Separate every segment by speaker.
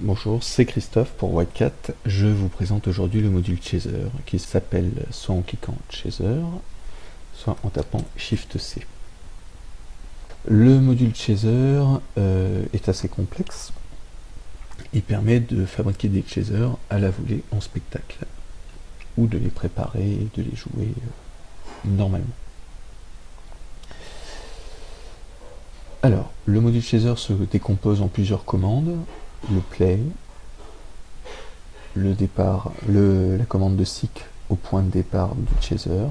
Speaker 1: Bonjour, c'est Christophe pour Whitecat. Je vous présente aujourd'hui le module Chaser qui s'appelle soit en cliquant Chaser, soit en tapant Shift C. Le module Chaser est assez complexe. Il permet de fabriquer des chasers à la volée en spectacle ou de les préparer et de les jouer normalement. Alors, le module Chaser se décompose en plusieurs commandes. Le play, le départ, la commande de seek au point de départ du chaser,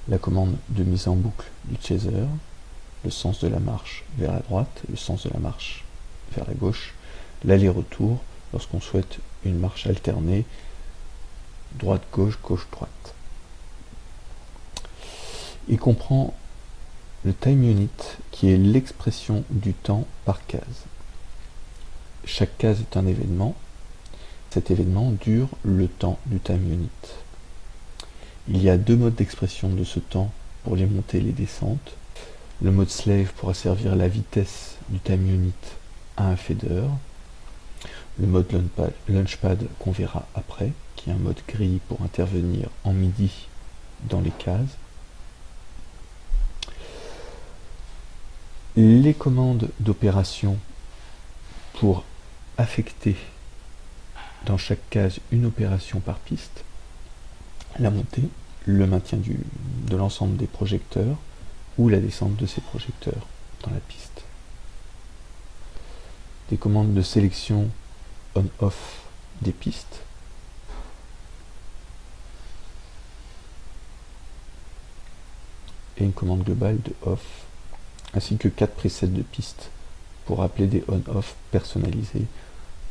Speaker 1: la commande de mise en boucle du chaser, le sens de la marche vers la droite, le sens de la marche vers la gauche, l'aller-retour lorsqu'on souhaite une marche alternée droite-gauche, gauche-droite. Il comprend le time unit qui est l'expression du temps par case. Chaque case est un événement. Cet événement dure le temps du time unit. Il y a deux modes d'expression de ce temps pour les montées et les descentes. Le mode slave pour asservir la vitesse du time unit à un fader. Le mode launchpad qu'on verra après, qui est un mode gris pour intervenir en MIDI dans les cases. Les commandes d'opération pour affecter dans chaque case une opération par piste, la montée, le maintien de l'ensemble des projecteurs ou la descente de ces projecteurs dans la piste. Des commandes de sélection on-off des pistes, et une commande globale de off, ainsi que 4 presets de pistes pour appeler des on-off personnalisés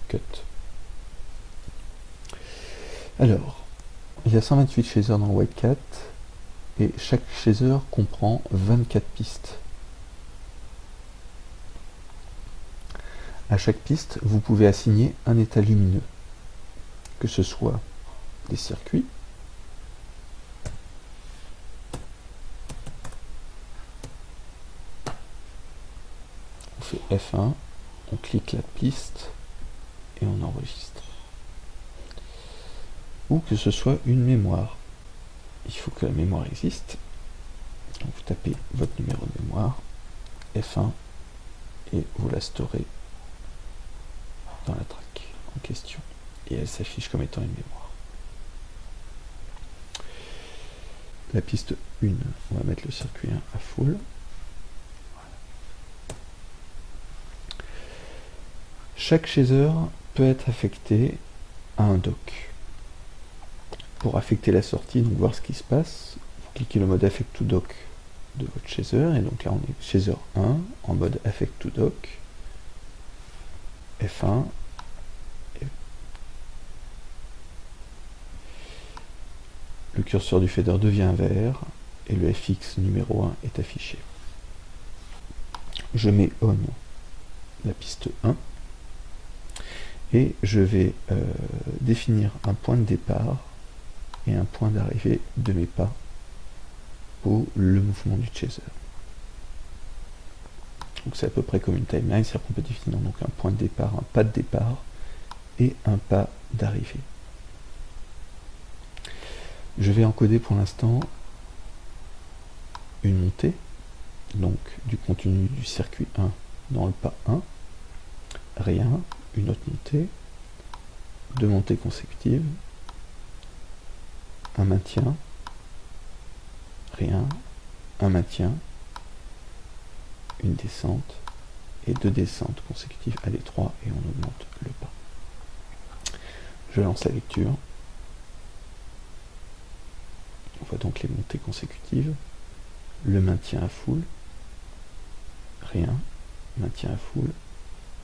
Speaker 1: cut. Alors, il y a 128 chasers dans Whitecat et chaque chaser comprend 24 pistes. À chaque piste, vous pouvez assigner un état lumineux, que ce soit des circuits, on fait F1, on clique la piste et on enregistre. Ou que ce soit une mémoire. Il faut que la mémoire existe. Donc vous tapez votre numéro de mémoire, F1, et vous la storez dans la track en question. Et elle s'affiche comme étant une mémoire. La piste 1, on va mettre le circuit 1 à full. Chaque chaser peut être affecté à un dock. Pour affecter la sortie, donc voir ce qui se passe, vous cliquez le mode Affect to Dock de votre chaser, et donc là on est chaser 1 en mode Affect to Dock, F1, et le curseur du fader devient vert, et le FX numéro 1 est affiché. Je mets on la piste 1, et je vais définir un point de départ et un point d'arrivée de mes pas pour le mouvement du chaser. Donc c'est à peu près comme une timeline, c'est-à-dire qu'on peut définir donc un point de départ, un pas de départ et un pas d'arrivée. Je vais encoder pour l'instant une montée, donc du contenu du circuit 1 dans le pas 1, rien, une autre montée, deux montées consécutives, un maintien, rien, un maintien, une descente et deux descentes consécutives à D3 et on augmente le pas. Je lance la lecture. On voit donc les montées consécutives, le maintien à full, rien, maintien à full,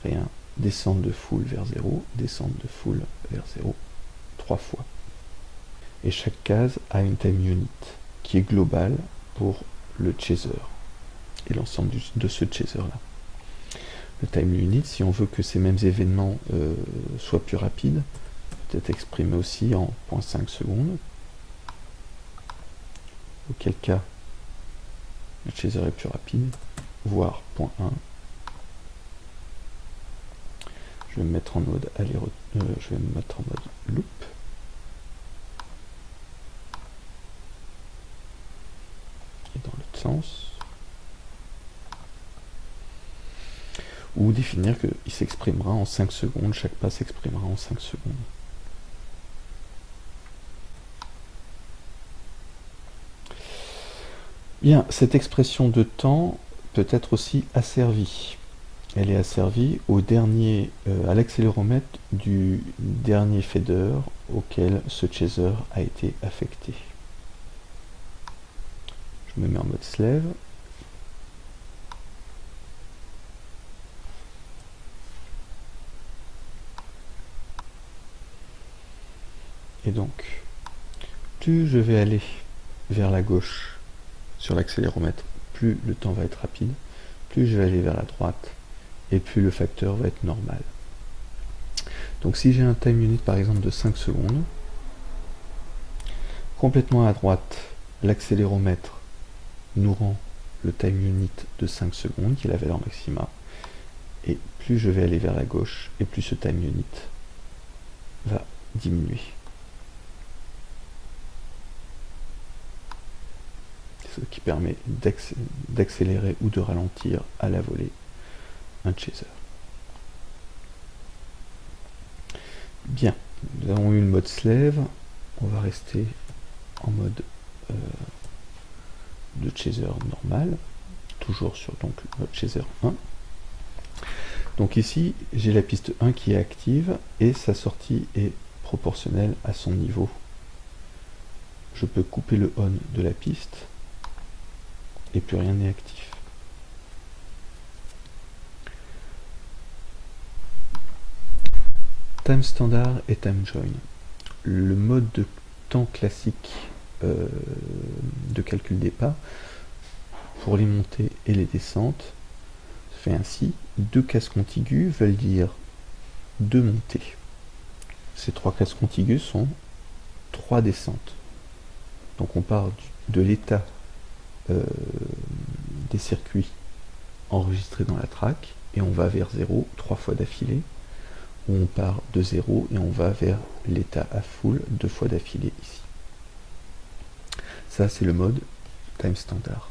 Speaker 1: rien, descente de full vers 0, descente de full vers 0, 3 fois. Et chaque case a une time unit qui est globale pour le chaser et l'ensemble de ce chaser là. Le time unit, si on veut que ces mêmes événements soient plus rapides, peut être exprimé aussi en 0.5 secondes, auquel cas le chaser est plus rapide, voire 0.1. Je vais me mettre en mode je vais me mettre en mode loop. Et dans l'autre sens. Ou définir qu'il s'exprimera en 5 secondes, chaque pas s'exprimera en 5 secondes. Bien, cette expression de temps peut être aussi asservie. Elle est asservie à l'accéléromètre du dernier fader auquel ce chaser a été affecté. Je me mets en mode slave. Et donc, plus je vais aller vers la gauche sur l'accéléromètre, plus le temps va être rapide, plus je vais aller vers la droite, et plus le facteur va être normal. Donc si j'ai un time unit par exemple de 5 secondes, complètement à droite, l'accéléromètre nous rend le time unit de 5 secondes, qui est la valeur maxima, et plus je vais aller vers la gauche, et plus ce time unit va diminuer. Ce qui permet d'accélérer ou de ralentir à la volée un chaser. Bien, nous avons eu le mode slave, on va rester en mode de chaser normal, toujours sur donc, le mode chaser 1. Donc ici, j'ai la piste 1 qui est active et sa sortie est proportionnelle à son niveau. Je peux couper le on de la piste et plus rien n'est actif. Time standard et time join. Le mode de temps classique de calcul des pas, pour les montées et les descentes, se fait ainsi. 2 cases contiguës veulent dire 2 montées. Ces 3 cases contiguës sont 3 descentes. Donc on part de l'état des circuits enregistrés dans la track et on va vers 0 3 fois d'affilée, ou on part de 0 et on va vers l'état à full 2 fois d'affilée ici. Ça c'est le mode time standard.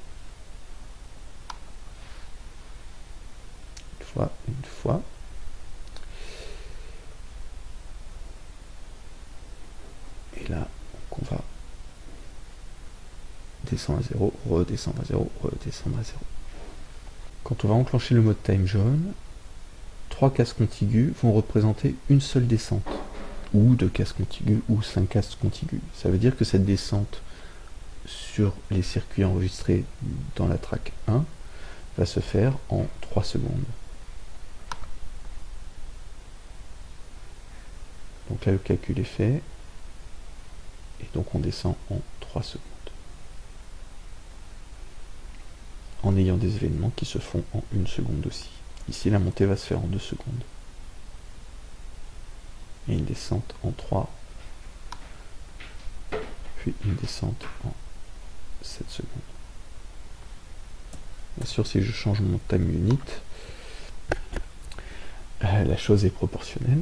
Speaker 1: Une fois. Et là, on va descendre à 0, redescendre à 0, redescendre à 0. Quand on va enclencher le mode time join, 3 cases contiguës vont représenter une seule descente, ou 2 cases contiguës, ou 5 cases contiguës. Ça veut dire que cette descente sur les circuits enregistrés dans la track 1 va se faire en 3 secondes. Donc là, le calcul est fait, et donc on descend en 3 secondes. En ayant des événements qui se font en 1 seconde aussi. Ici, la montée va se faire en 2 secondes. Et une descente en 3, puis une descente en 7 secondes. Bien sûr, si je change mon time unit, la chose est proportionnelle.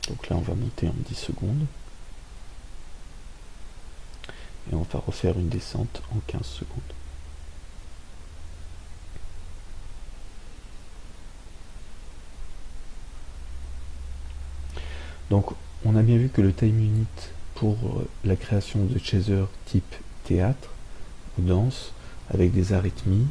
Speaker 1: Donc là, on va monter en 10 secondes. Et on va refaire une descente en 15 secondes. Donc, on a bien vu que le time unit pour la création de chaser type théâtre ou danse, avec des arythmies,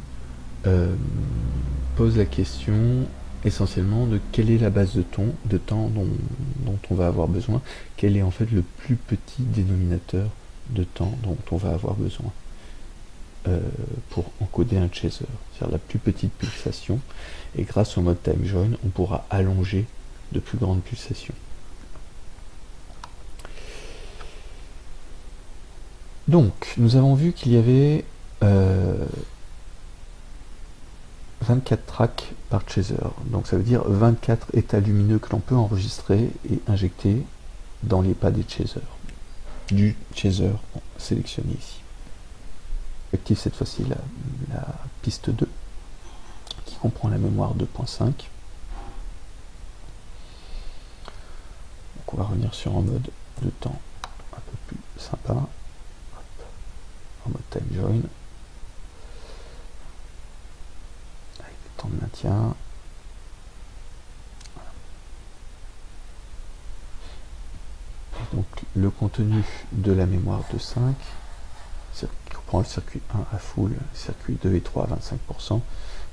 Speaker 1: pose la question essentiellement de quelle est la base de temps dont on va avoir besoin, quel est en fait le plus petit dénominateur de temps dont on va avoir besoin pour encoder un chaser, c'est-à-dire la plus petite pulsation, et grâce au mode time join, on pourra allonger de plus grandes pulsations. Donc, nous avons vu qu'il y avait 24 tracks par chaser. Donc ça veut dire 24 états lumineux que l'on peut enregistrer et injecter dans les pas des chasers. Du chaser sélectionné ici. J'active cette fois-ci la piste 2 qui comprend la mémoire 2.5. Donc on va revenir sur un mode de temps un peu plus sympa. Hop. En mode time join. Avec des temps de maintien. Et donc le contenu de la mémoire de 5 qui comprend le circuit 1 à full, circuit 2 et 3 à 25%,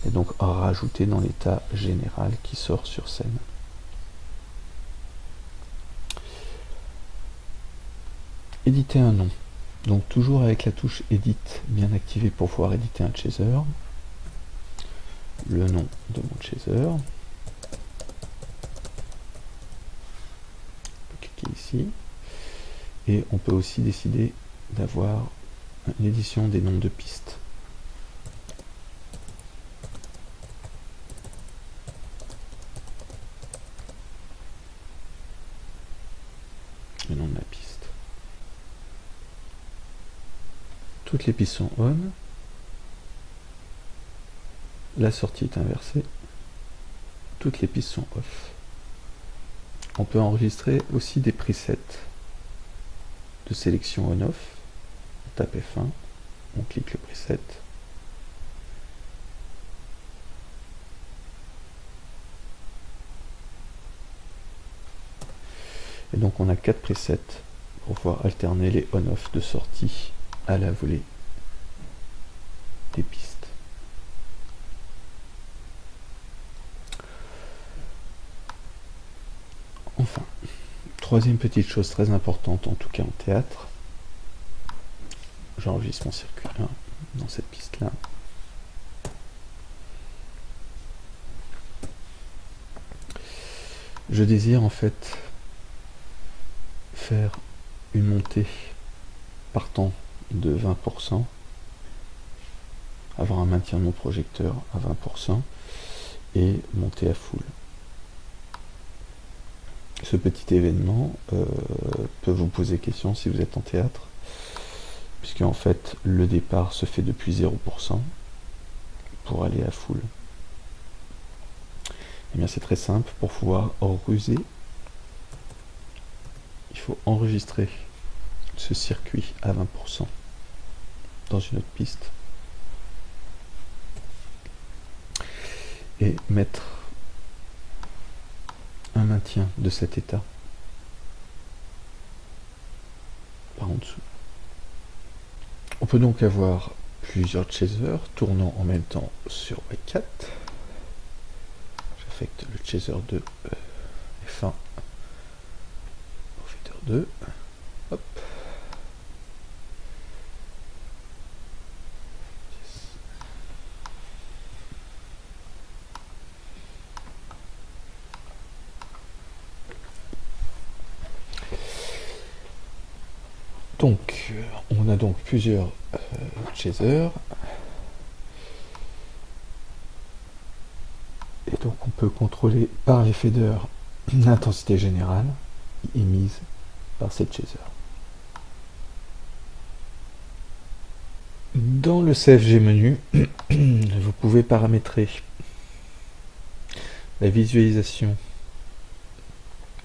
Speaker 1: et donc rajouté dans l'état général qui sort sur scène. Éditer un nom. Donc toujours avec la touche Edit bien activée pour pouvoir éditer un chaser. Le nom de mon chaser. Cliquez ici. Et on peut aussi décider d'avoir une édition des noms de pistes. Le nom de la piste. Toutes les pistes sont on. La sortie est inversée. Toutes les pistes sont off. On peut enregistrer aussi des presets de sélection on-off. On tape F1, on clique le preset. Et donc on a 4 presets pour pouvoir alterner les on-off de sortie à la volée des pistes. Enfin, troisième petite chose très importante, en tout cas en théâtre, j'enregistre mon circuit 1 dans cette piste-là. Je désire en fait faire une montée partant de 20%, avoir un maintien de mon projecteur à 20% et monter à full. Ce petit événement peut vous poser question si vous êtes en théâtre, puisque en fait le départ se fait depuis 0% pour aller à full. Et bien c'est très simple, pour pouvoir ruser, il faut enregistrer ce circuit à 20% dans une autre piste et mettre un maintien de cet état par en dessous. On peut donc avoir plusieurs chasers tournant en même temps sur Y4. J'affecte le chaser de F1 au fader 2. Hop. Donc, on a donc plusieurs chasers. Et donc, on peut contrôler par les faders l'intensité générale émise par cette chaser. Dans le CFG menu, vous pouvez paramétrer la visualisation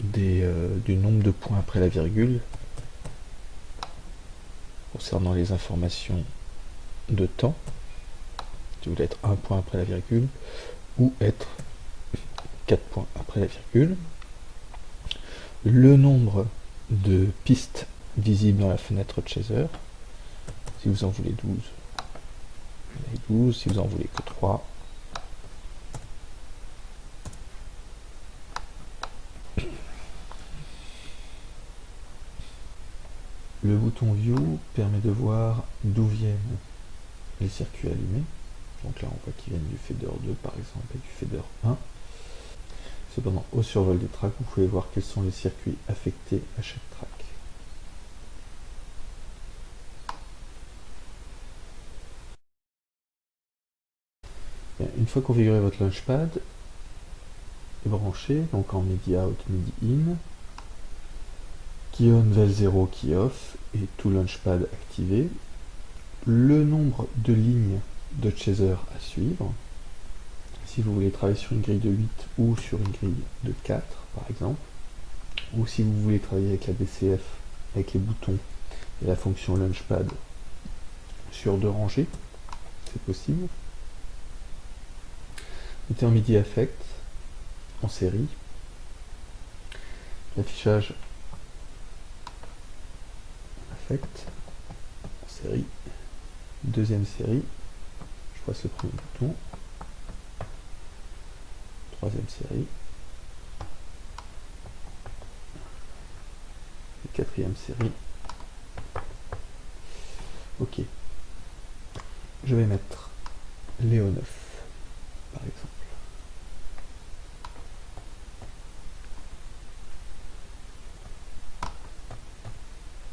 Speaker 1: du nombre de points après la virgule concernant les informations de temps, si vous voulez être 1 point après la virgule, ou être 4 points après la virgule. Le nombre de pistes visibles dans la fenêtre chaser, si vous en voulez 12, vous avez 12, si vous en voulez que 3, le bouton View permet de voir d'où viennent les circuits allumés. Donc là, on voit qu'ils viennent du fader 2 par exemple et du fader 1. Cependant, au survol des tracks, vous pouvez voir quels sont les circuits affectés à chaque track. Bien, une fois fois configuré votre Launchpad est branché, donc en MIDI out, MIDI in, key on, vel 0, key off, et tout Launchpad activé, le nombre de lignes de chaser à suivre. Si vous voulez travailler sur une grille de 8 ou sur une grille de 4 par exemple, ou si vous voulez travailler avec la BCF, avec les boutons et la fonction Launchpad sur 2 rangées, c'est possible. Mettez en MIDI affect, en série, l'affichage affect, en série, deuxième série, je passe le premier bouton, troisième série, et quatrième série. Ok. Je vais mettre Léo 9, par exemple.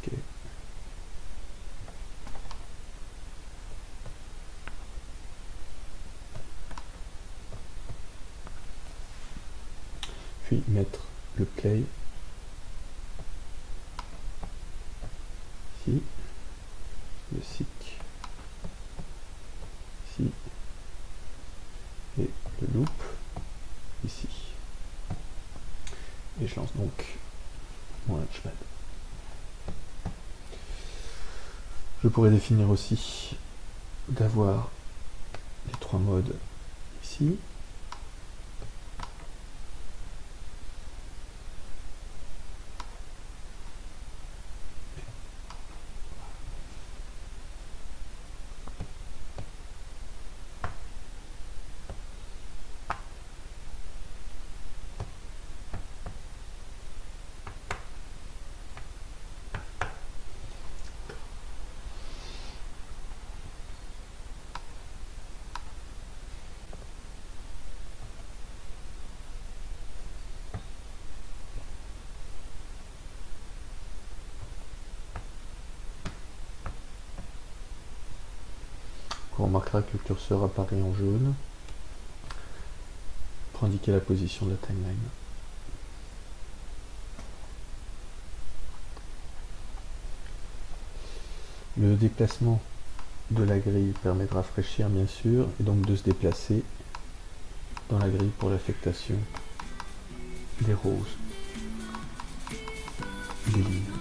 Speaker 1: Ok. Puis mettre le play ici, le sick ici, et le loop ici. Et je lance donc mon Launchpad. Je pourrais définir aussi d'avoir les 3 modes ici. On remarquera que le curseur apparaît en jaune pour indiquer la position de la timeline. Le déplacement de la grille permet de rafraîchir bien sûr et donc de se déplacer dans la grille pour l'affectation des roses, des lignes.